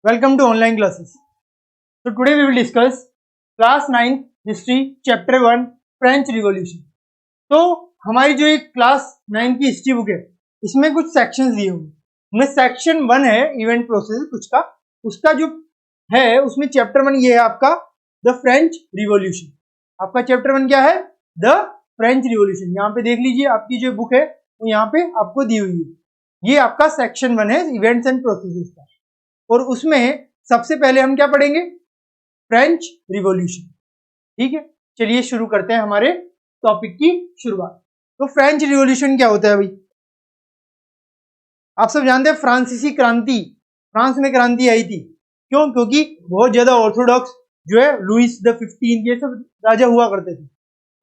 Welcome to online classes. So today we will discuss class 9 history chapter 1 French Revolution. तो हमारी जो एक class 9 की हिस्ट्री बुक है इसमें कुछ सेक्शंस दिए हुए हैं. उनमें सेक्शन 1 है इवेंट प्रोसेस कुछ का, उसका जो है उसमें चैप्टर 1 ये है आपका द फ्रेंच रिवॉल्यूशन. आपका चैप्टर 1 क्या है? The French revolution. यहाँ पे देख लीजिए आपकी जो बुक है वो यहाँ पे आपको दी हुई है. ये आपका सेक्शन 1 है इवेंट्स एंड प्रोसेसेस का, और उसमें सबसे पहले हम क्या पढ़ेंगे? French revolution. ठीक है, चलिए शुरू करते हैं हमारे टॉपिक की शुरुआत. तो फ्रेंच रिवॉल्यूशन क्या होता है भाई? आप सब जानते हैं फ्रांसीसी क्रांति, फ्रांस में क्रांति आई थी. क्यों? क्योंकि बहुत ज्यादा ऑर्थोडॉक्स जो है लुइस द 15 ये सब राजा हुआ करते थे,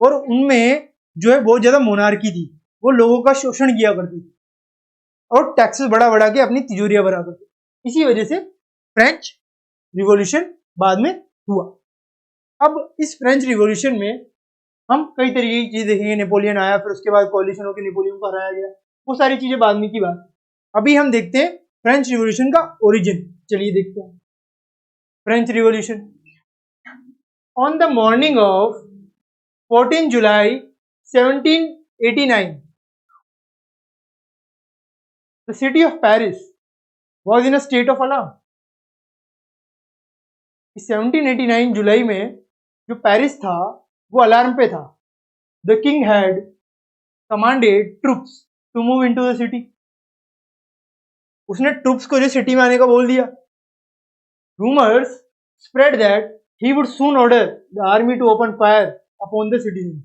और उनमें जो है बहुत ज्यादा मोनार्की थी. वो लोगों का शोषण किया करती थी और टैक्सेस बढ़ा बढ़ा के अपनी तिजोरियां भरा करते. इसी वजह से फ्रेंच रिवॉल्यूशन बाद में हुआ. अब इस फ्रेंच रिवॉल्यूशन में हम कई तरीके की चीजें देखेंगे. नेपोलियन आया, फिर उसके बाद कॉलिशन होकर नेपोलियन को हराया गया, वो सारी चीजें बाद में की बात. अभी हम देखते हैं फ्रेंच रिवॉल्यूशन का ओरिजिन. चलिए देखते हैं French revolution. On the morning of 14 जुलाई 1789 the city of Paris was in a state of alarm. 1789 जुलाई में जो पेरिस था वो अलार्म पे था. The king had commanded troops to move into the city. उसने ट्रूप्स को जो सिटी में आने का बोल दिया. Rumors spread that he would soon order the army to open fire upon the citizens.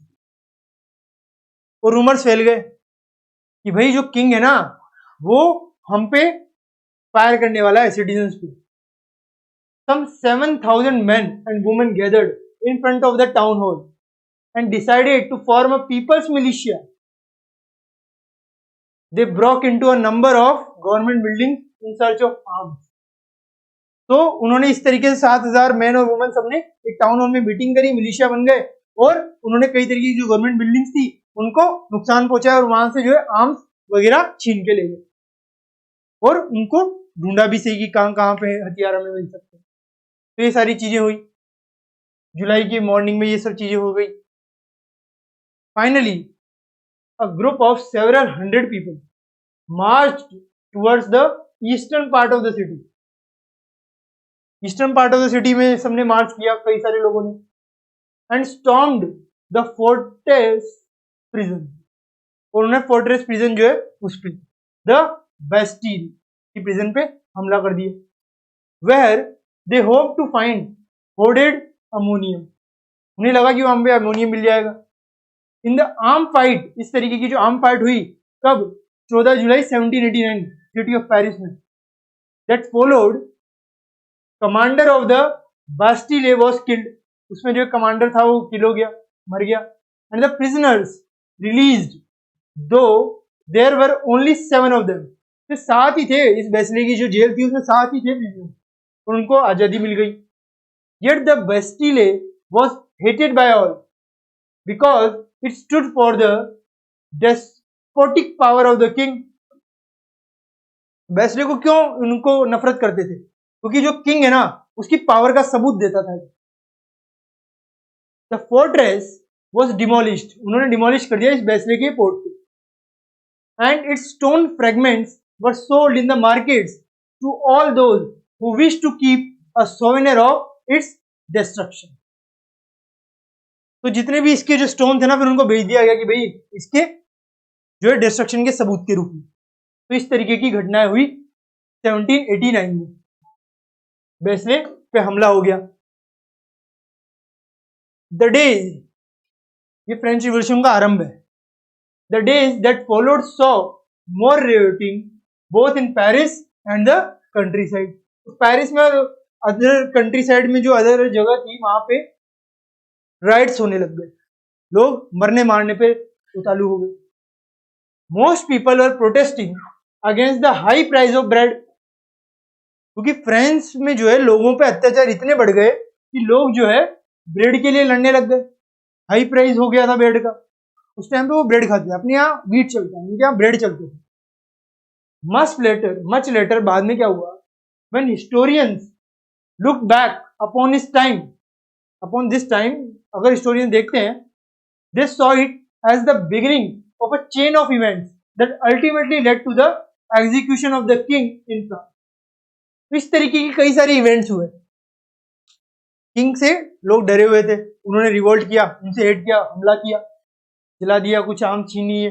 और रूमर्स फैल गए कि भाई जो किंग है ना वो हम पे फायर करने वाला है सिटीजन्स पे. Some 7,000 men and women gathered in front of the town hall and decided to form a people's militia. They broke into a number of government buildings in search of arms. तो उन्होंने इस तरीके से 7,000 man और women सबने एक town hall में meeting करी, मिलिशिया बन गए, और उन्होंने कई तरीके की जो गवर्नमेंट बिल्डिंग्स थी उनको नुकसान पहुंचाया और वहां से जो है आर्म्स वगैरह छीन के ले गए, और उनको ढूंढा भी सही कि कहां कहां पे हथियार हमें मिल सकते हैं. तो ये सारी चीजें हुई जुलाई की मॉर्निंग में, ये सब चीजें हो गई. Finally a group of several hundred people marched towards the eastern part of the city. Eastern part of the city में सबने मार्च किया, कई सारे लोगों ने, and stormed the fortress prison. और उन्होंने फोर्ट्रेस प्रिजन जो है उस पे द बेस्टील की प्रिजन पे हमला कर दिया. Where they hope to find hoarded ammonium. उन्हें लगा कि वहां पे अमोनियम मिल जाएगा. इन द आर्म फाइट, इस तरीके की जो आर्म फाइट हुई कब? 14 जुलाई 1789 सिटी ऑफ पेरिस में. That followed commander of the Bastille was killed. उसमें जो कमांडर था वो किल हो गया, मर गया. And the prisoners released, though there were only 7 of them. 7 ही थे. इस बेस्ले की जो जेल थी उसमें 7 ही थे प्रिजनर, और उनको आजादी मिल गई. Yet the Bastille was hated by all because it stood for the despotic power of the king. Beasley को क्यों उनको नफरत करते थे? क्योंकि जो किंग है ना उसकी पावर का सबूत देता था. The fortress was demolished. उन्होंने डिमोलिश कर दिया इस बेस्ले के फोर्ट को. And its stone fragments were sold in the markets to all those who wished to keep a souvenir of its destruction. तो जितने भी इसके जो स्टोन थे ना फिर उनको भेज दिया गया कि भाई इसके जो है डिस्ट्रक्शन के सबूत के रूप में. तो इस तरीके की घटनाएं हुई 1789 में. बेस्ले पे हमला हो गया. द डेज, ये फ्रेंच रिवॉल्यूशन का आरंभ है. The days that followed saw more rioting both in Paris and the countryside. Paris में अदर कंट्री साइड में जो अदर जगह थी वहां पे राइट्स होने लग गए, लोग मरने मारने पे उतालू हो गए. Most people were protesting against the high price of bread. क्योंकि फ्रांस में जो है लोगों पे अत्याचार इतने बढ़ गए कि लोग जो है ब्रेड के लिए लड़ने लग गए. हाई प्राइस हो गया था ब्रेड का. उस टाइम पे वो ब्रेड खाते थे, अपने यहाँ व्हीट चलता है, उनके यहाँ ब्रेड चलते थे. मच लेटर बाद में क्या हुआ when historians look back upon his time, upon this time, अगर हिस्टोरियन देखते हैं, they saw it as the beginning of a chain of events that ultimately led to the execution of the king in France। इस तरीके की कई सारे events हुए। King से लोग डरे हुए थे, उन्होंने रिवोल्ट किया, उनसे हेट किया, हमला किया, जला दिया, कुछ आम छीनी,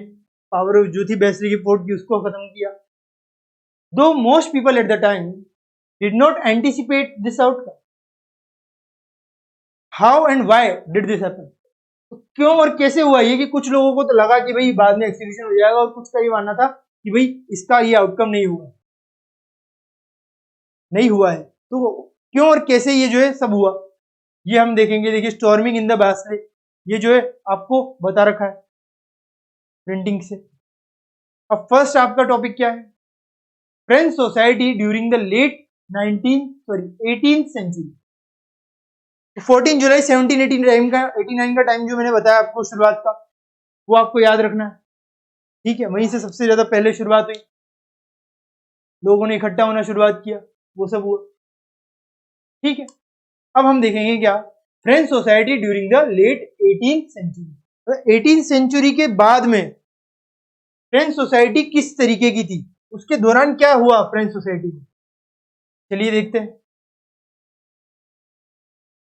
पावर जो थी बेस्टरी की फोर्ट की उसको खत्म किया। दो most people at the time did not anticipate this outcome. How and why did this happen? तो क्यों और कैसे हुआ ये कि कुछ लोगों को तो लगा कि भाई बाद में एक्सिक्यूशन हो जाएगा, और कुछ का ये मानना था कि भाई इसका ये आउटकम नहीं हुआ है। तो क्यों और कैसे ये जो है सब हुआ, ये हम देखेंगे। देखिए, स्टॉर्मिंग इन द बास्ले, ये जो है आपको बता रखा है प्रिंटिंग से। अब फर्स्ट आपका टॉपिक क्या है? French society during the late 18th century. 14 जुलाई 1789 का टाइम जो मैंने बताया आपको शुरुआत का, वो आपको याद रखना है, ठीक है। वहीं से सबसे ज्यादा पहले शुरुआत हुई, लोगों ने इकट्ठा होना शुरुआत किया, वो सब हुआ, ठीक है। अब हम देखेंगे क्या, French society during the late 18th century. 18th century के बाद में फ्रेंच सोसाइटी किस तरीके की थी, उसके दौरान क्या हुआ फ्रेंच सोसाइटी में, चलिए देखते हैं।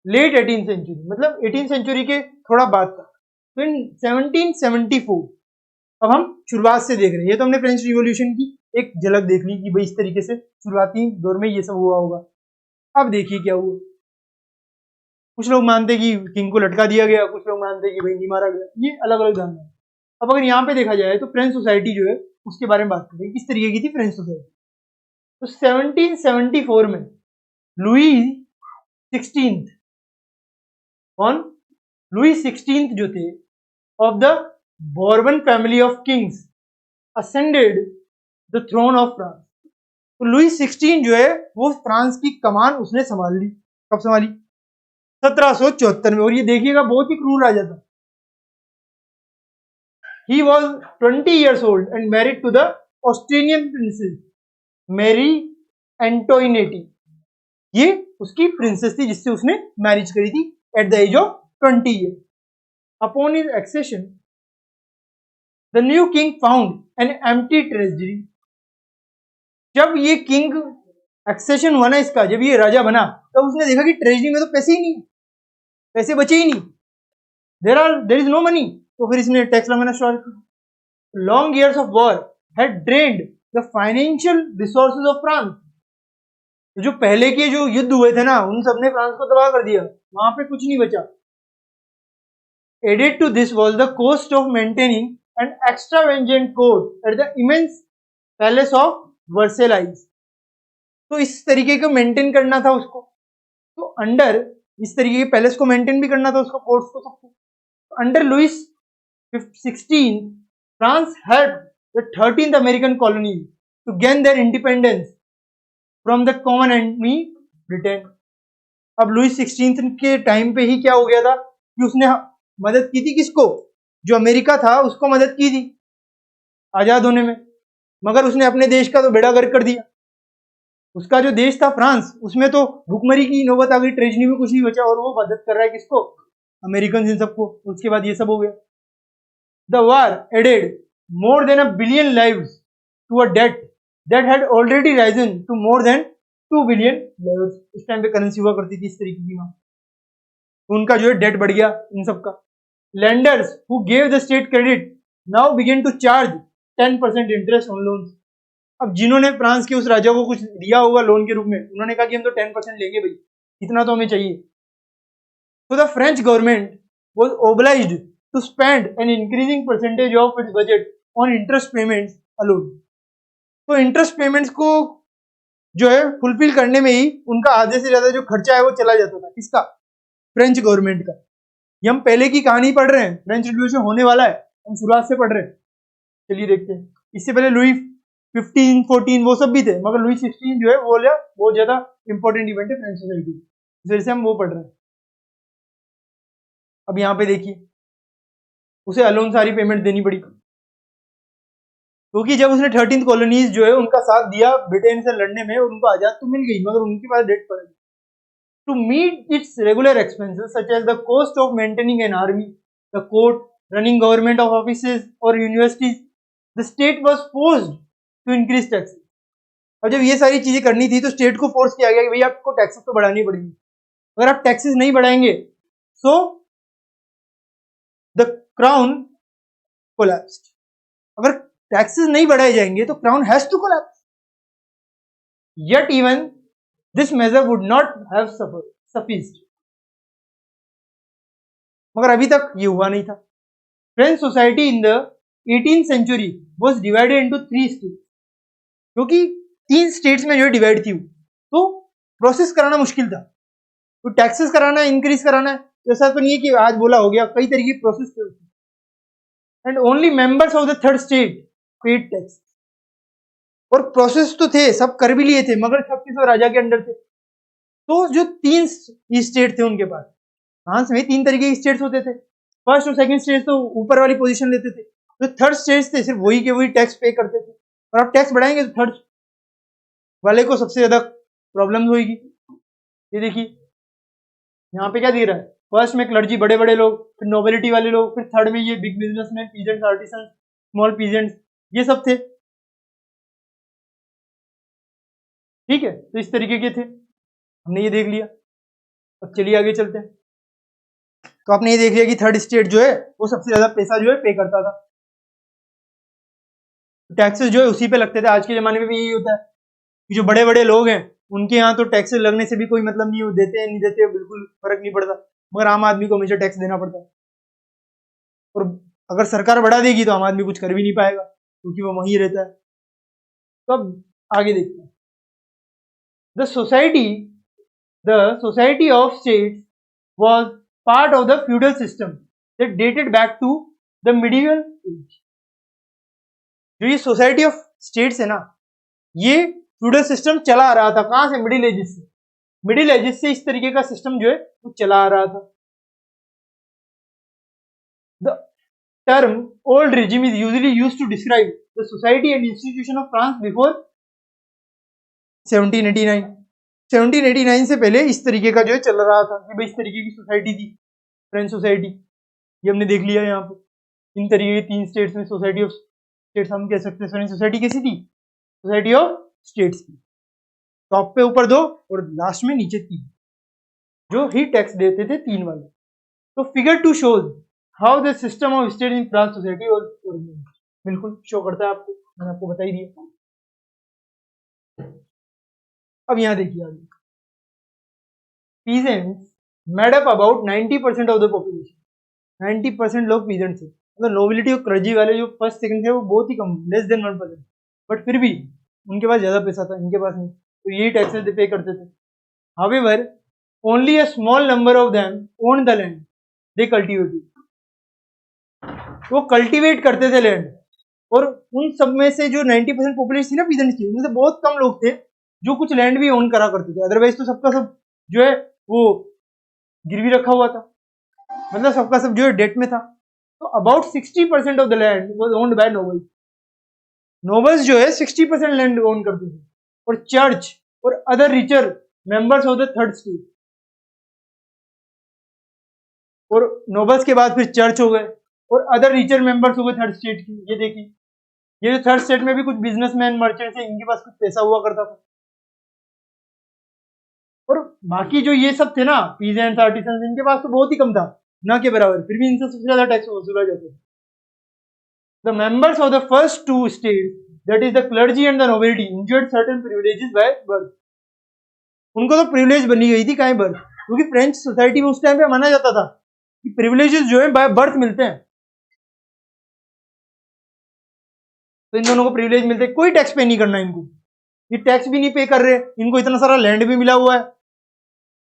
लेट 18th सेंचुरी मतलब 18th सेंचुरी के थोड़ा बाद का, तो इन 1774, अब हम शुरुआत से देख रहे हैं। ये तो हमने फ्रेंच रिवॉल्यूशन की एक झलक देख ली कि भाई इस तरीके से शुरुआती दौर में ये सब हुआ होगा। अब देखिए क्या हुआ। कुछ लोग मानते कि किंग को लटका दिया गया, कुछ लोग मानते कि भाई नहीं मारा गया, ये अलग अलग जानना है। अब अगर यहाँ पे देखा जाए तो फ्रेंच सोसाइटी जो है उसके बारे में बात करें, किस तरीके की थी फ्रेंच सोसाइटी। तो 1774 में लुई 16 कौन, लुई 16 जो थे of the Bourbon family of kings ascended the throne of France. तो लुई 16 जो है वो फ्रांस की कमान उसने संभाल ली। कब संभाली? 1774 में। और ये देखिएगा बहुत ही क्रूर राजा था। He was 20 years old and married to the Austrian princess Mary Antoinette। ये उसकी प्रिंसेस थी जिससे उसने मैरिज करी थी at the age of 20 year. Upon his accession the new king found an empty treasury. जब ये किंग एक्सेशन हुआ ना इसका, जब ये राजा बना, तब उसने देखा कि ट्रेजरी में तो पैसे ही नहीं, पैसे बचे ही नहीं, देयर इज नो मनी। तो फिर इसने टैक्स लगाना स्टार्ट किया। Long years of war had drained the financial resources of France. तो जो पहले के जो युद्ध हुए थे ना, उन सबने फ्रांस को तबाह कर दिया, वहां पे कुछ नहीं बचा। Added to this was the cost of maintaining an extravagant court at the immense palace of Versailles. तो इस तरीके को मेंटेन करना था उसको, तो अंडर इस तरीके के पैलेस को मेंटेन भी करना था उसको, कोर्ट्स को, सबको। Under Louis 16 France helped the 13th American colony to gain their independence from the common enemy Britain। अब लुइस 16 के टाइम पे ही क्या हो गया था कि उसने मदद की थी किसको, जो अमेरिका था उसको मदद की थी आजाद होने में, मगर उसने अपने देश का तो बेड़ा गर्क कर दिया। उसका जो देश था फ्रांस, उसमें तो भुखमरी की नौबत आ गई, ट्रेजरी में कुछ नहीं बचा, और वो मदद कर रहा है किसको, अमेरिकन इन सबको। उसके बाद ये सब हो गया। The war added more than $1 billion lives to a debt that had already risen to more than $2 billion। इस टाइम पे करेंसी हुआ करती थी इस तरीके की, तो उनका जो है डेट बढ़ गया इन सबका। Lenders who gave the state credit now began to charge 10% interest on loans। अब जिन्होंने फ्रांस के उस राजा को कुछ दिया होगा लोन के रूप में, उन्होंने कहा कि हम तो 10% लेंगे भाई, इतना तो हमें चाहिए। So the French government was obliged to spend an increasing percentage of its budget on interest payments alone। तो इंटरेस्ट पेमेंट्स को जो है फुलफिल करने में ही उनका आधे से ज्यादा जो खर्चा है वो चला जाता था। किसका? फ्रेंच गवर्नमेंट का। ये हम पहले की कहानी पढ़ रहे हैं, फ्रेंच रिवॉल्यूशन होने वाला है, हम शुरुआत से पढ़ रहे हैं। चलिए देखते हैं। इससे पहले लुई 15, 14 वो सब भी थे, मगर लुई 16 जो है वो बहुत ज्यादा इंपॉर्टेंट इवेंट है फ्रेंच सोसाइटी, इस वजह से हम वो पढ़ रहे हैं। अब यहाँ पे देखिए, उसे अलोन सारी पेमेंट देनी पड़ी। क्योंकि जब उसने 13th कॉलोनीज जो है उनका साथ दिया ब्रिटेन से लड़ने में, उनको आजाद तो मिल गई मगर उनके पास डेट पड़ गई। To meet its regular expenses such as the cost of maintaining an army, the court, running government of offices और universities, the state was forced to increase taxes. अब जब ये सारी चीजें करनी थी तो स्टेट को फोर्स किया गया कि भैया आपको टैक्सेस तो बढ़ानी पड़ेंगी, अगर आप टैक्सेस नहीं बढ़ाएंगे सो द क्राउन कोलैप्स्ड। अगर टैक्सेस नहीं बढ़ाए जाएंगे तो crown has to collapse. Yet even this measure would not have sufficed. मगर अभी तक ये हुआ नहीं था। French society in the 18th century was divided into 3 states, क्योंकि 3 स्टेट्स में जो डिवाइड थी तो प्रोसेस कराना मुश्किल था। तो टैक्सेस कराना, इंक्रीज कराना है, तो ऐसा तो नहीं है कि आज बोला हो गया, कई तरीके की प्रोसेस थे उसमें। And only members of the third state paid tax. और प्रोसेस तो थे, सब कर भी लिए थे, मगर सब किसी राजा के अंडर थे। तो जो 3 स्टेट थे उनके पास, फ्रांस में 3 तरीके के स्टेट्स होते थे। फर्स्ट और सेकंड स्टेट तो ऊपर वाली पोजीशन लेते थे, जो थर्ड स्टेट्स थे सिर्फ वही के वही टैक्स पे करते थे। और आप टैक्स बढ़ाएंगे तो थर्ड वाले को सबसे ज्यादा प्रॉब्लम होगी। ये देखिए यहाँ पे क्या दे रहा है, फर्स्ट में क्लर्जी, बड़े बड़े लोग, फिर नोबिलिटी वाले लोग, फिर थर्ड में ये big businessman, peasants, artisan, small peasants, ये सब थे। ठीक है, तो इस तरीके के थे, हमने ये देख लिया। अब चलिए आगे चलते हैं। तो आपने ये देख लिया कि थर्ड स्टेट जो है वो सबसे ज्यादा पैसा जो है पे करता था, टैक्सेस जो है उसी पे लगते थे। आज के जमाने में भी यही होता है कि जो बड़े बड़े लोग हैं उनके यहाँ तो टैक्सेस लगने से भी कोई मतलब नहीं, देते हैं नहीं देते बिल्कुल फर्क नहीं पड़ता, मगर आम आदमी को हमेशा टैक्स देना पड़ता है। और अगर सरकार बढ़ा देगी तो आम आदमी कुछ कर भी नहीं पाएगा क्योंकि वो वहीं रहता है। तो अब आगे देखते हैं। The society of states was part of the feudal system that dated back to the medieval age। जो ये सोसाइटी ऑफ स्टेट्स है ना, ये फ्यूडल सिस्टम चला आ रहा था। कहां से? मिडिल एजेस से। मिडिल एजेस से इस तरीके का सिस्टम जो है वो चला आ रहा था। The term old regime is usually used to describe the society and institution of France before 1789। 1789 से पहले इस तरीके का जो है चल रहा था कि भाई इस तरीके की सोसाइटी थी फ्रेंच सोसाइटी। ये हमने देख लिया यहाँ पे इन तरीके के 3 स्टेट्स में सोसाइटी ऑफ स्टेट्स हम कह सकते हैं। फ्रेंच सोसाइटी कैसी थी? सोसाइटी ऑफ स्टेट्स की। टॉप पे ऊपर 2 और लास्ट में नीचे 3, जो ही टैक्स देते थे 3 वाले। तो figure 2 shows how the system of state in France society और बिल्कुल शो करता है आपको, मैंने आपको बता ही दिया। अब यहाँ देखिए आगे, peasants made up about 90% of the population. 90% लोग पीजेंट थे, मतलब नोबिलिटी और क्लर्जी वाले जो फर्स्ट सेकंड थे वो बहुत ही कम, लेस देन 1%। बट फिर भी उनके पास ज्यादा पैसा था, इनके पास नहीं, तो यही टैक्सेस पे करते थे। However only a small number of them own the land they cultivated. वो कल्टीवेट करते थे लैंड, और उन सब में से जो 90% पॉपुलेशन थी ना पीजेंट्स की, उनमें से बहुत कम लोग थे जो कुछ लैंड भी ओन करा करते थे। अदरवाइज तो सबका सब जो है वो गिरवी रखा हुआ था, मतलब सबका सब जो है डेट में था। तो about 60% of the land was owned by nobles. Nobles जो है 60% लैंड ओन करते थे, और चर्च और other richer members of the third state. और नोबल्स के बाद फिर चर्च हो गए और अदर रिचर मेंबर्स हो गए थर्ड स्टेट की। ये देखिए, ये जो थर्ड स्टेट में भी कुछ बिजनेसमैन, मर्चेंट्स है, इनके पास कुछ पैसा हुआ करता था। और बाकी जो ये सब थे ना पीजेंट्स, आर्टिसंस, इनके पास तो बहुत ही कम था, ना के बराबर, फिर भी इनसे सबसे ज्यादा टैक्स वसूला जाता था। The members of the first 2 states, that is the clergy and the nobility, enjoyed certain privileges by birth. उनको तो प्रिविलेज बनी गई थी काहे बर्थ, क्योंकि फ्रेंच सोसाइटी में उस टाइम पे माना जाता था कि प्रिविलेजेस जो है बाय बर्थ मिलते हैं। तो इन दोनों को प्रिविलेज मिलते हैं, कोई टैक्स पे नहीं करना इनको, ये टैक्स भी नहीं पे कर रहे, इनको इतना सारा लैंड भी मिला हुआ है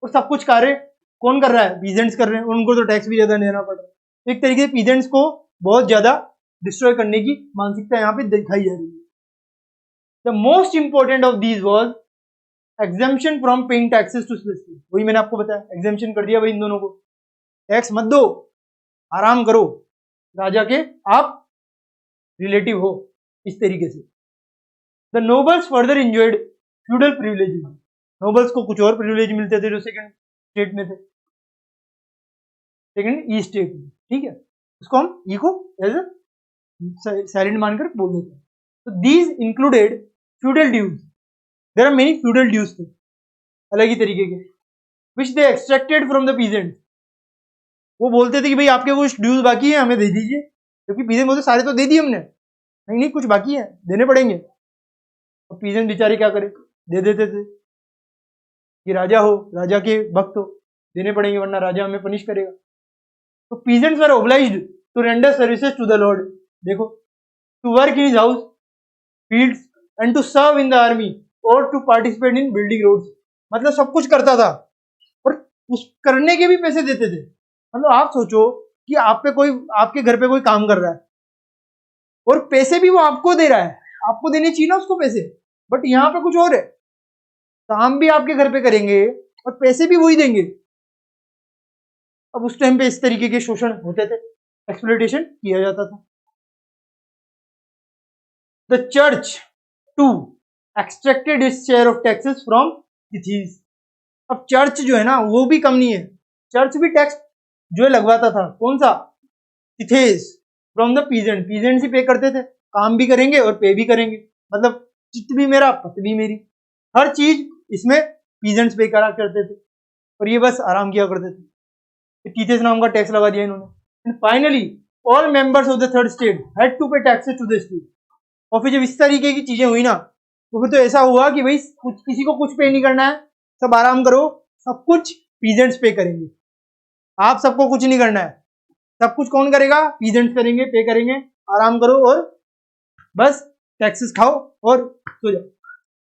और सब कुछ कार्य कौन कर रहा है? पीजेंट्स कर रहे हैं, उनको तो टैक्स भी ज्यादा देना पड़ रहा है। एक तरीके से पीजेंट्स को बहुत ज्यादा डिस्ट्रॉय करने की मानसिकता यहाँ पे दिखाई जा रही है। The most important of these was exemption from paying taxes to specific. वही मैंने आपको बताया, एग्जेम्पशन कर दिया भाई इन दोनों को, टैक्स मत दो, आराम करो, राजा के आप रिलेटिव हो, इस तरीके से। The nobles further enjoyed feudal privileges, nobles को कुछ और प्रिविलेज मिलते थे जो सेकंड स्टेट में थे, सेकंड ई स्टेट में, ठीक है, उसको हम ई को एज ए साइलेंट मानकर बोल देते हैं। तो these included feudal dues, there are many feudal dues थे अलग ही तरीके के, which they extracted from the peasant, वो बोलते थे कि भाई आपके कुछ ड्यूज बाकी है हमें दे दीजिए, क्योंकि पीजेंट बोलते सारे तो दे दिए हमने, नहीं नहीं कुछ बाकी है देने पड़ेंगे। तो पीजेंट बेचारे क्या करे, दे देते थे कि राजा हो, राजा के भक्त हो, देने पड़ेंगे वरना राजा हमें पनिश करेगा। तो peasants were obliged to render services to the lord, देखो, to work in his house, fields and to serve in the army और to participate in building roads, मतलब सब कुछ करता था और उस करने के भी पैसे देते थे। मतलब आप सोचो कि आप पे कोई, आपके घर पे कोई काम कर रहा है और पैसे भी वो आपको दे रहा है, आपको देने चाहिए ना उसको पैसे, बट यहाँ पे कुछ और है, काम भी आपके घर पे करेंगे और पैसे भी वही देंगे। अब उस टाइम पे इस तरीके के शोषण होते थे, एक्सप्लॉइटेशन किया जाता था। The church too extracted its share of taxes from tithes, अब चर्च जो है ना वो भी कम नहीं है, चर्च भी टैक्स जो है लगवाता था, कौन सा, तिथेस, फ्रॉम द पीजेंट, पीजेंट ही पे करते थे, काम भी करेंगे और पे भी करेंगे, मतलब चित्त भी मेरा पत भी मेरी, हर चीज इसमें पीजेंट्स पे करा करते थे और ये बस आराम किया करते थे। टीचर्स नाम का टैक्स लगा दिया इन्होंने। And finally all members of the third state had to pay taxes to the state, और फिर जब इस तरीके की चीजें हुई ना तो फिर तो ऐसा हुआ कि भाई कुछ किसी को कुछ पे नहीं करना है, सब आराम करो, सब कुछ पीजेंट्स पे करेंगे, आप सबको कुछ नहीं करना है, सब कुछ कौन करेगा, पीजेंट्स करेंगे, पे करेंगे, आराम करो और बस टैक्सेस खाओ और सो जाओ।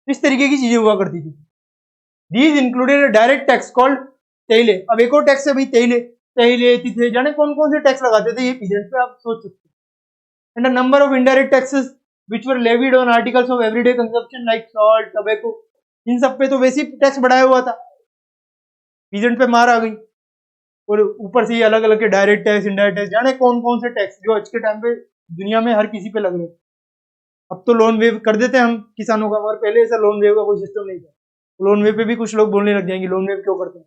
इस तरीके की चीजें हुआ करती थी। These included direct tax called तेले, अब एक और टैक्स है भाई तेले, तेले तिथे, जाने कौन कौन से टैक्स लगाते थे ये पीजेंट्स पे, आप सोच सकते हैं। And a number of indirect taxes which were levied on articles of everyday consumption like salt, tobacco, इन सब पे तो वैसे ही टैक्स बढ़ाया हुआ था, पीजेंट पे मार आ गई, और ऊपर से ये अलग अलग के डायरेक्ट टैक्स, इनडायरेक्ट टैक्स, जाने कौन कौन से टैक्स जो आज के टाइम पे दुनिया में हर किसी पे लग रहे। अब तो लोन वेव कर देते हैं हम किसानों का, मगर पहले ऐसा लोन वेव का कोई सिस्टम नहीं था। लोन वेव पे भी कुछ लोग बोलने लग जाएंगे लोन वेव क्यों करते हैं,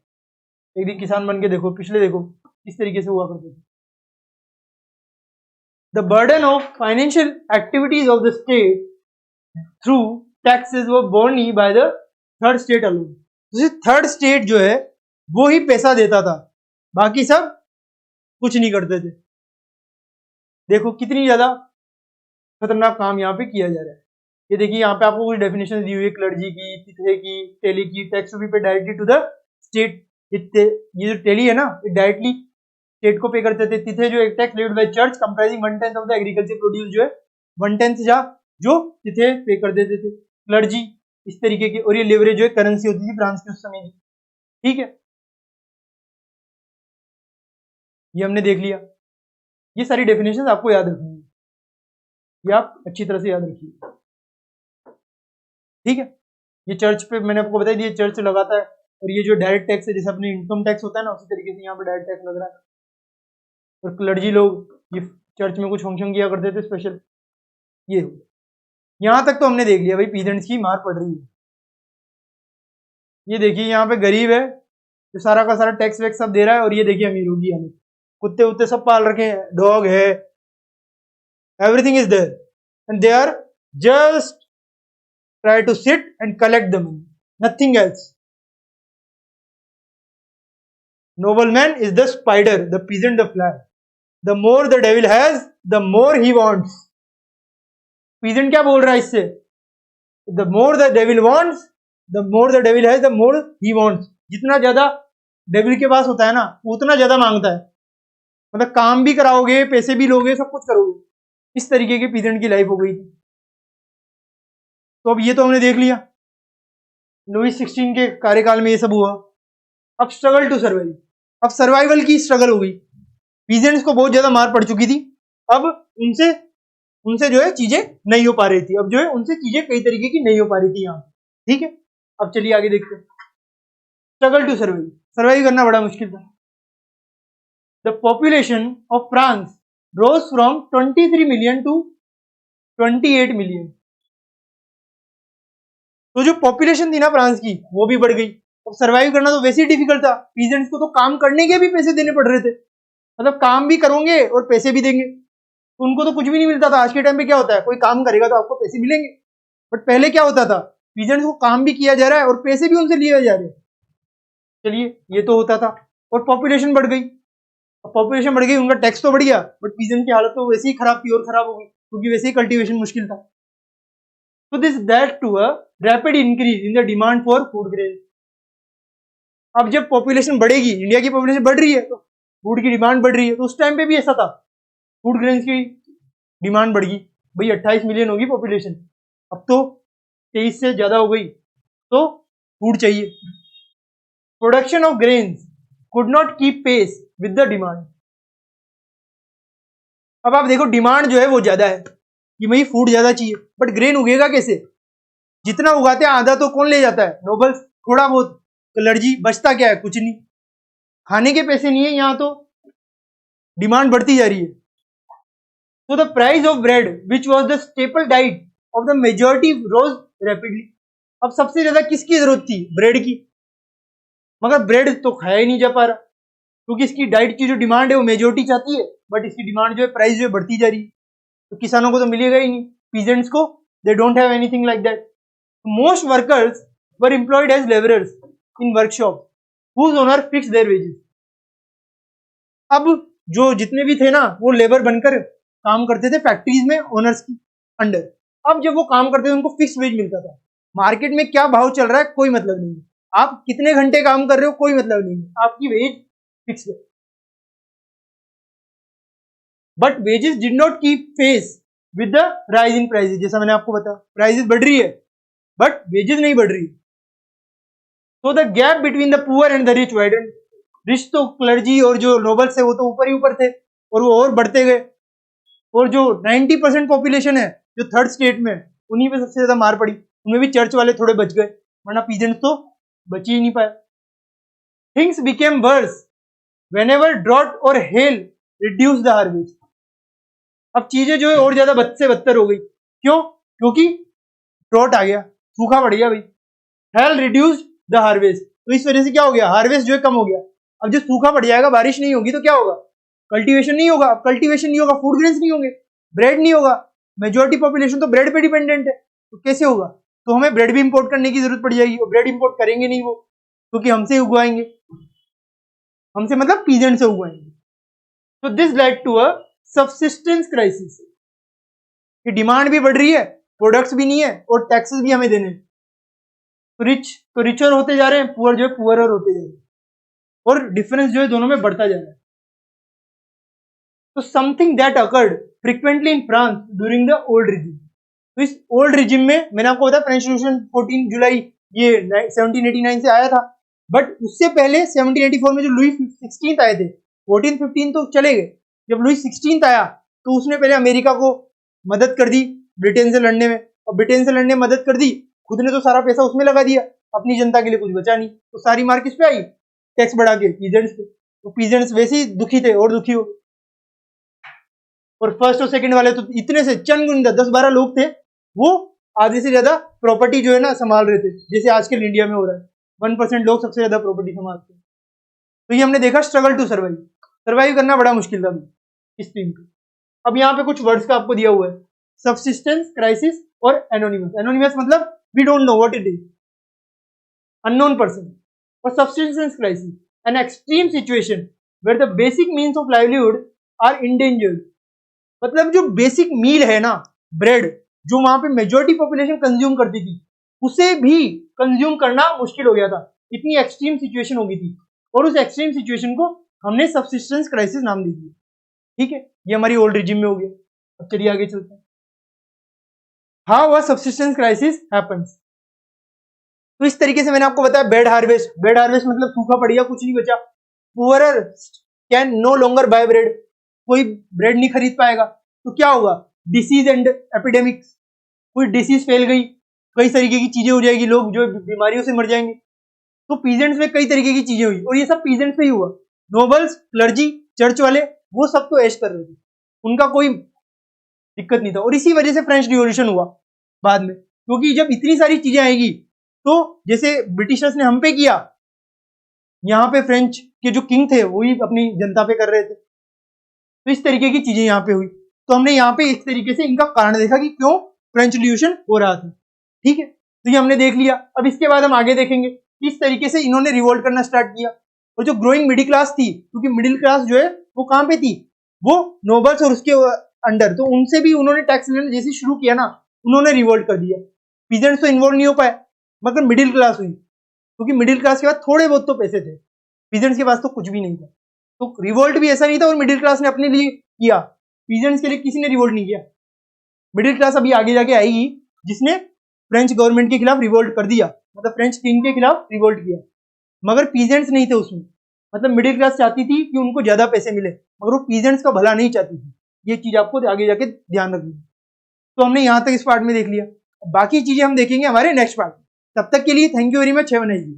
एक दिन किसान बन के देखो, पिछले देखो किस तरीके से हुआ करते थे। The burden of financial activities of the state through taxes were borne by the third state alone, तो थर्ड स्टेट जो है वो ही पैसा देता था, बाकी सब कुछ नहीं करते थे। देखो कितनी ज्यादा खतरनाक काम यहाँ पे किया जा रहा है। ये देखिए यहाँ पे आपको कुछ डेफिनेशन दी हुई है, क्लर्जी की, तिथे की, टेली की, टैक्स टू बी पे डायरेक्टली टू द स्टेट, ये जो टेली है ना ये डायरेक्टली स्टेट को पे करते थे। तिथे जो एक tax levied by church comprising 1/10 of the agriculture produce, जो है 1/10 जो तिथे पे कर देते थे। क्लर्जी इस तरीके की, और ये लेवरेज जो है करेंसी होती थी फ्रांस की उस समय की, ठीक है, ये हमने देख लिया। ये सारी डेफिनेशन आपको याद रखनी है, ये आप अच्छी तरह से याद रखिए, ठीक है। ये चर्च पे मैंने आपको बता दिया, चर्च लगाता है, और ये जो डायरेक्ट टैक्स है जैसे अपने इनकम टैक्स होता है ना उसी तरीके से यहाँ पे डायरेक्ट टैक्स लग रहा है। और क्लर्जी लोग ये चर्च में कुछ फंक्शन किया करते थे स्पेशल, ये हो। यहां तक तो हमने देख लिया भाई पीजेंट्स की मार पड़ रही है। ये देखिए यहाँ पे गरीब है जो सारा का सारा टैक्स वैक्स सब दे रहा है, और ये देखिए अमीर होगी, हमें कुत्ते उत्ते सब पाल रखे हैं, डॉग है, everything is there, and they are just try to sit and collect the money, nothing else. Nobleman is the spider, the peasant the fly. The more the devil has, the more he wants. Peasant क्या बोल रहा है इससे? The more the devil wants, the more the devil has, the more he wants. जितना ज्यादा devil के पास होता है ना उतना ज्यादा मांगता है, मतलब काम भी कराओगे, पैसे भी लोगे, सब कुछ करोगे। इस तरीके के पीजेंट की लाइफ हो गई थी। तो अब ये तो हमने देख लिया, लुई 16 के कार्यकाल में ये सब हुआ। अब स्ट्रगल टू सर्वाइव, अब सर्वाइवल की स्ट्रगल हो गई। पीजेंट्स को बहुत ज्यादा मार पड़ चुकी थी, अब उनसे जो है चीजें नहीं हो पा रही थी, अब जो है उनसे चीजें कई तरीके की नहीं हो पा रही थी यहाँ, ठीक है। अब चलिए आगे देखते हैं। स्ट्रगल टू सर्वाइव, सर्वाइव करना बड़ा मुश्किल था। The population of France rose from 23 million to 28 million. तो जो पॉपुलेशन थी ना फ्रांस की वो भी बढ़ गई। अब सर्वाइव करना तो वैसे ही डिफिकल्ट था, पीजेंट्स को तो काम करने के भी पैसे देने पड़ रहे थे, मतलब काम भी करोगे और पैसे भी देंगे, तो उनको तो कुछ भी नहीं मिलता था। आज के टाइम पे क्या होता है, कोई काम करेगा तो आपको पैसे मिलेंगे, बट पहले क्या होता था, पीजेंट्स को काम भी किया जा रहा है और पैसे भी उनसे लिए जा रहे हैं। चलिए ये तो होता था, और पॉपुलेशन बढ़ गई। पॉपुलेशन बढ़ गई, उनका टैक्स तो बढ़ गया, बट पीजेंट की हालत तो वैसे ही खराब थी और खराब हो गई, क्योंकि वैसे ही कल्टीवेशन मुश्किल था। तो this that to a rapid increase in the demand for food grain. अब जब पॉपुलेशन बढ़ेगी, इंडिया की पॉपुलेशन बढ़ रही है, तो फूड की डिमांड बढ़ रही है, तो उस टाइम पे भी ऐसा था, फूड ग्रेन्स की डिमांड बढ़ गई। भाई 28 मिलियन होगी पॉपुलेशन, अब तो 23 से ज्यादा हो गई, तो फूड चाहिए। Production of grains could not keep pace with the demand. अब आप देखो, डिमांड जो है वो ज्यादा है कि भाई फूड ज्यादा चाहिए, बट ग्रेन उगेगा कैसे? जितना उगाते हैं आधा तो कौन ले जाता है? नोबल्स, थोड़ा बहुत क्लर्जी, बचता क्या है? कुछ नहीं, खाने के पैसे नहीं है यहाँ, तो डिमांड बढ़ती जा रही है। So the price of bread, which was the staple diet of the majority, rose rapidly. अब सबसे ज्यादा किसकी जरूरत थी? ब्रेड की, मगर ब्रेड तो खाया ही नहीं जा पा रहा, क्योंकि इसकी डाइट की जो डिमांड है वो मेजोरिटी चाहती है, बट इसकी डिमांड जो है, प्राइस जो है बढ़ती जा रही है, तो किसानों को तो मिलेगा ही नहीं, पीजेंट्स को they don't have anything like that. Most workers were employed as labourers in workshop whose owner fix their wages. अब जो जितने भी थे ना, वो लेबर बनकर काम करते थे फैक्ट्रीज में ओनर्स की अंडर। अब जब वो काम करते थे उनको फिक्स वेज मिलता था। मार्केट में क्या भाव चल रहा है कोई मतलब नहीं है, आप कितने घंटे काम कर रहे हो कोई मतलब नहीं है, आपकी वेज फिक्स है। But wages did not keep pace with the rise in prices. जैसा मैंने आपको बताया, प्राइसेस बढ़ रही है बट वेजेस नहीं बढ़ रही। So the gap between the poor and the rich widen. Rich तो क्लर्जी और जो नोबल्स है वो तो ऊपर ही ऊपर थे, और वो और बढ़ते गए, और जो 90% पॉपुलेशन है जो थर्ड स्टेट में, उन्हीं पे सबसे ज्यादा मार पड़ी। उनमें भी चर्च वाले थोड़े बच गए, वरना पीजेंट्स तो बच ही नहीं पाए। Things became worse whenever drought और हेल रिड्यूस द हार्वेस्ट। अब चीजें जो है और ज्यादा बद से बदतर हो गई। क्यों? क्योंकि ड्रॉट आ गया, सूखा पड़ गया भाई। हेल रिड्यूस द हार्वेस्ट, तो इस वजह से क्या हो गया, हार्वेस्ट जो है कम हो गया। अब जो सूखा पड़ जाएगा, बारिश नहीं होगी तो क्या होगा, कल्टीवेशन नहीं होगा। कल्टीवेशन नहीं होगा, फूड ग्रेन्स नहीं होंगे, ब्रेड नहीं होगा। मेजोरिटी पॉपुलेशन तो ब्रेड पे डिपेंडेंट है, तो कैसे होगा? तो हमें ब्रेड भी इंपोर्ट करने की जरूरत पड़ जाएगी, और ब्रेड इंपोर्ट करेंगे नहीं वो, क्योंकि हमसे उगवाएंगे, हमसे मतलब पीजेंट से उगवाएंगे। तो this led to a subsistence crisis, कि डिमांड भी बढ़ रही है, प्रोडक्ट्स भी नहीं है, और टैक्सेस भी हमें देने। तो रिचर होते जा रहे हैं, पुअर जो है पुअरर होते जा रहे हैं, और डिफरेंस जो है दोनों में बढ़ता जा रहा है। तो something that occurred frequently in France during the old regime. तो इस ओल्ड रिजिम में मैंने आपको बताया फ्रेंच रेवोल्यूशन 14 जुलाई ये 1789 से आया था, बट उससे पहले 1784 में जो लुई 16 आए थे, 14 15 तो चले गए, जब लुई 16 आया तो उसने पहले अमेरिका को मदद कर दी ब्रिटेन से लड़ने में, और ब्रिटेन से लड़ने में मदद कर दी, खुद ने तो सारा पैसा उसमें लगा दिया, अपनी जनता के लिए कुछ बचा नहीं, तो सारी मार किस पे आई, टैक्स बढ़ा के पीजेंट्स पे। तो पीजेंट्स वैसे ही दुखी थे और दुखी हो गए। और फर्स्ट और सेकंड वाले तो इतने से चंद 10-12 लोग थे, वो आधे से ज्यादा प्रॉपर्टी जो है ना संभाल रहे थे, जैसे आजकल इंडिया में हो रहा है, 1% लोग सबसे ज्यादा प्रॉपर्टी संभालते हैं। तो ये हमने देखा स्ट्रगल टू सर्वाइव, सर्वाइव करना बड़ा मुश्किल था इस टीम पे। अब यहाँ पे कुछ वर्ड्स का आपको दिया हुआ है, सब्सिस्टेंस क्राइसिस और एनोनिमस। एनोनिमस मतलब we don't know what it is, unknown person. और subsistence crisis, an extreme situation where the basic means of livelihood are endangered. मतलब जो बेसिक मील है ना, ब्रेड, जो वहां पे मेजोरिटी पॉपुलेशन कंज्यूम करती थी, उसे भी कंज्यूम करना मुश्किल हो गया था, इतनी एक्सट्रीम सिचुएशन हो गई थी। और उस एक्सट्रीम सिचुएशन को हमने सब्सिस्टेंस क्राइसिस नाम दे दिया। ठीक है, ये हमारी ओल्ड रिजिम में हो गया। अब चलिए आगे चलते हैं। How a subsistence crisis happens. तो इस तरीके से मैंने आपको बताया बेड हार्वेस्ट। बेड हार्वेस्ट मतलब सूखा पड़ गया, कुछ नहीं बचा, poorer can no longer buy bread, कोई ब्रेड नहीं खरीद पाएगा, तो क्या होगा, डिसीज एंड एपिडेमिक्स, कोई डिसीज फैल गई, कई तरीके की चीजें हो जाएगी, लोग जो बीमारियों से मर जाएंगे। तो पीजेंट्स में कई तरीके की चीजें हुई, और ये सब पीजेंट्स पे ही हुआ। नोबल्स, क्लर्जी, चर्च वाले, वो सब तो ऐश कर रहे थे, उनका कोई दिक्कत नहीं था। और इसी वजह से फ्रेंच रिवॉल्यूशन हुआ बाद में, क्योंकि जब इतनी सारी चीजें आएगी तो जैसे ब्रिटिशर्स ने हम पे किया, यहाँ पे फ्रेंच के जो किंग थे वही अपनी जनता पे कर रहे थे। तो इस तरीके की चीजें यहाँ पे हुई। तो हमने यहाँ पे इस तरीके से इनका कारण देखा कि क्यों फ्रेंच रिवॉल्यूशन हो रहा था। ठीक है, तो ये हमने देख लिया। अब इसके बाद हम आगे देखेंगे किस तरीके से इन्होंने रिवोल्ट करना स्टार्ट किया। और जो ग्रोइंग मिडिल क्लास थी, क्योंकि मिडिल क्लास जो है वो कहाँ पे थी, वो नोबल्स और उसके अंडर, तो उनसे भी उन्होंने टैक्स लेना जैसे शुरू किया ना, उन्होंने रिवोल्ट कर दिया। पीजेंट्स तो इन्वॉल्व नहीं हो पाए, मगर मिडिल क्लास हुई, क्योंकि मिडिल क्लास के बाद थोड़े बहुत तो पैसे थे, पीजेंट्स के पास तो कुछ भी नहीं था। तो रिवोल्ट भी ऐसा नहीं था और मिडिल क्लास ने अपने लिए किया, पीजेंट्स के लिए किसी ने रिवोल्ट नहीं किया। मिडिल क्लास अभी आगे जाके आएगी जिसने फ्रेंच गवर्नमेंट के खिलाफ रिवोल्ट कर दिया, मतलब फ्रेंच किंग के खिलाफ रिवोल्ट किया, मगर पीजेंट्स नहीं थे उसमें। मतलब मिडिल क्लास चाहती थी कि उनको ज्यादा पैसे मिले, मगर वो पीजेंट्स का भला नहीं चाहती थी। ये चीज आपको आगे जाके ध्यान रखनी है। तो हमने यहाँ तक इस पार्ट में देख लिया, बाकी चीजें हम देखेंगे हमारे नेक्स्ट पार्ट में। तब तक के लिए thank you very much, have a nice day.